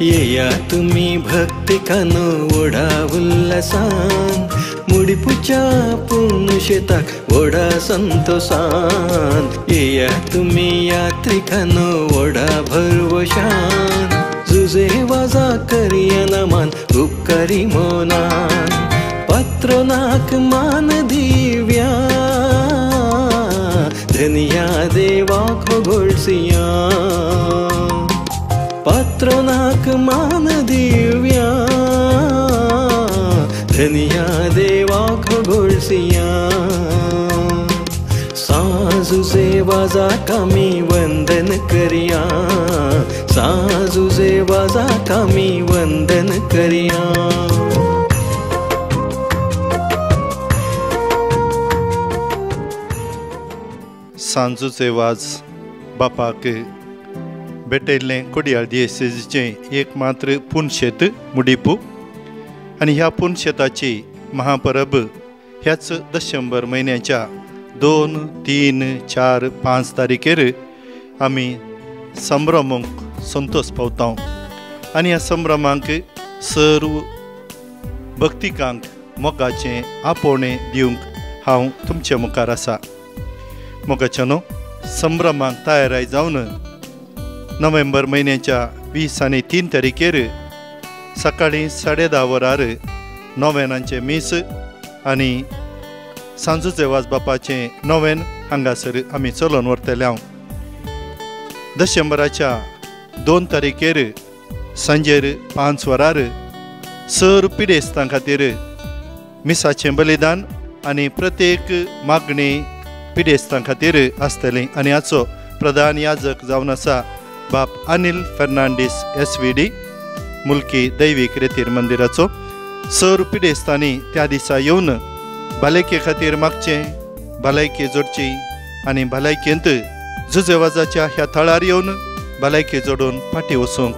येया तुम्ही भक्ती कानो ओढा उल्हासान मुडीपुच्या पूर्ण शेताक ओढा संतोषान येया तुम्ही यात्रिकानो ओढा भरवशान जुजे वाजा करिया नमान उपकारी मोनान पात्रोनाक मान दिव्या धनिया देवा खगोळसिया पात्रोनाक मान दिव्या धनिया देवा खगोळसिया साजू सेवाजा कामी वंदन करिया साजू सेवाजा कामी वंदन करिया सांजूचे वाज बापाक भेटयल्लें कोडयाळ दियेसेसीचें एक मात्र पुनशेत मुडीपू आनी ह्या पुनशेताची महापरब ह्याच डिसेंबर म्हयन्याच्या 2, 3, 4, 5 तारखेर आमी संभ्रमूंक संतोष पावता आनी ह्या संभ्रमांक सर्व भक्तिकांक मोगाचें आपोवणें दिवंक हांव तुमचे मुखार आसा। मोगाच्यानो संभ्रमांक तयाराय जावन नोव्हेंबर म्हयन्याच्या 20 आनी 3 तारखेर सकाळीं 10:30 वरार नोवेनांचे मीस आनी सांजूचे वाजबापाचें नोवेन हांगासर आमी चलोवन व्हरतले। हांव डिसेंबराच्या 2 तारखेर सांजेर 5 वरार सर्व पिडेस्तां खातीर मिसाचें बलिदान आनी प्रत्येक मागणी पिडेस्तां खातीर आसतली आनी हाचो प्रधान याजक जावन आसा बाप अनिल फर्नांडीस SVD मुल्की दैवीक रेतीर मंदिराचो। सर्व पिडेस्तांनी त्या दिसा येवन भलायके खातीर मागचें भलायकी जोडची आनी भलायकेंत जुजेवाजाच्या ह्या थळार येवन भलायकी जोडून फाटीं वचूंक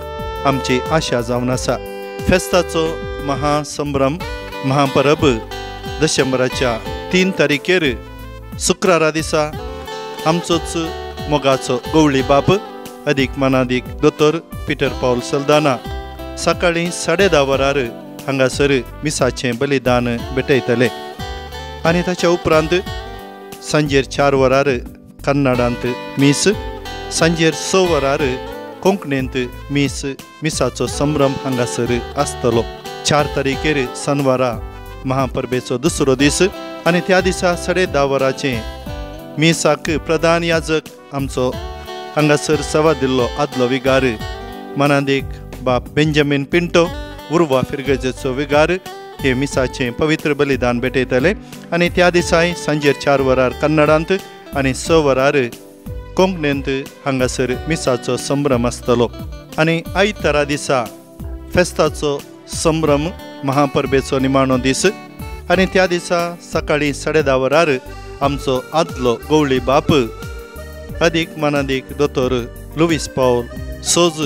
आमची आशा जावन आसा। फेस्ताचो महासंभ्रम महापरब डिसेंबराच्या 3 तारखेर शुक्रारा दिसा आमचोच मोगाचो गवळी बाब अदीक मनादीक दोतोर पीटर पौल सल्दाना सकाळीं 10:30 वरार हांगासर मिसाचें बलिदान भेटयतले आनी ताच्या उपरांत सांजेर 4 वरार कन्नडांत मीस सांजेर 6 वरार कोंकणींत मिसाचो संभ्रम हांगासर आसतलो। 4 तारखेर शनवारा महापरबेचो दुसरो दीस आनी त्या दिसा 10:30 वरांचें मिसाक प्रधान याजक आमचो हांगासर सेवा दिल्लो आदलो विगार मनादीक बाप बेंजामीन पिंटो उर्वा फिरगजेचो विगार हे मिसाचें पवित्र बलिदान भेटयतले आनी त्या दिसाय सांजेर 4 वरार कन्नडांत आनी 6 वरार कोंकणींत हांगासर मिसाचो संभ्रम आसतलो आनी आयतारा दिसा फेस्ताचो संभ्रम महापरबेचो निमाणो दीस आनी त्या दिसा सकाळीं 10:30 वरार आमचो आदलो गवळी बाप अदीक मनादीक दोतोर लुईस पौल सोज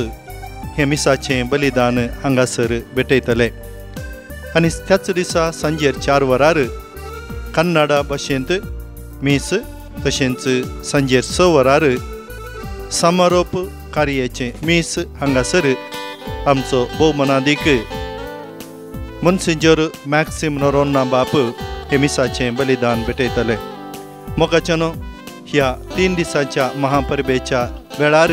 हे मिसाचें बलिदान हांगासर भेटयतले आनी त्याच दिसा सांजेर 4 वरार कन्नडा भाशेंत मीस तशेंच सांजेर 6 वरार समारोप कार्याचें मीस हांगासर आमचो भोवमनादीक मोन्सिंजर मॅक्सिम नोरोन्ना बाप हे मिसाचें बलिदान भेटयतले। मोगाच्यानो ह्या 3 दिसांच्या महापरबेच्या वेळार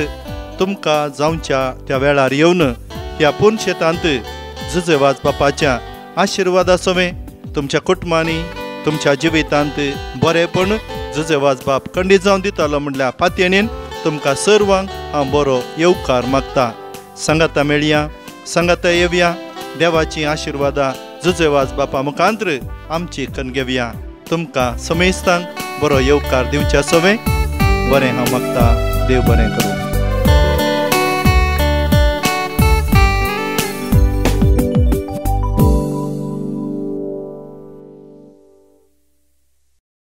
तुमकां जावच्या त्या वेळार येवन ह्या पुनशेतांत जुजेवाज बापाच्या आशिर्वादा समेत तुमच्या कुटुंबांनी तुमच्या जिवितांत बरेपण जुजेवाज बाप खंडीत जावन दितालो म्हणल्यार पातयेनीन तुमकां सर्वांक हांव बरो येवकार मागता। सांगाता मेळया सांगाता येवया देवाची आशिर्वादा जुजेवाज बापा मुखांत्र आमची कणगेवया। तुमकां समेस्तांक बरो येवकार दिवच्या सवे बरें हांव मागता। देव बरें करूं।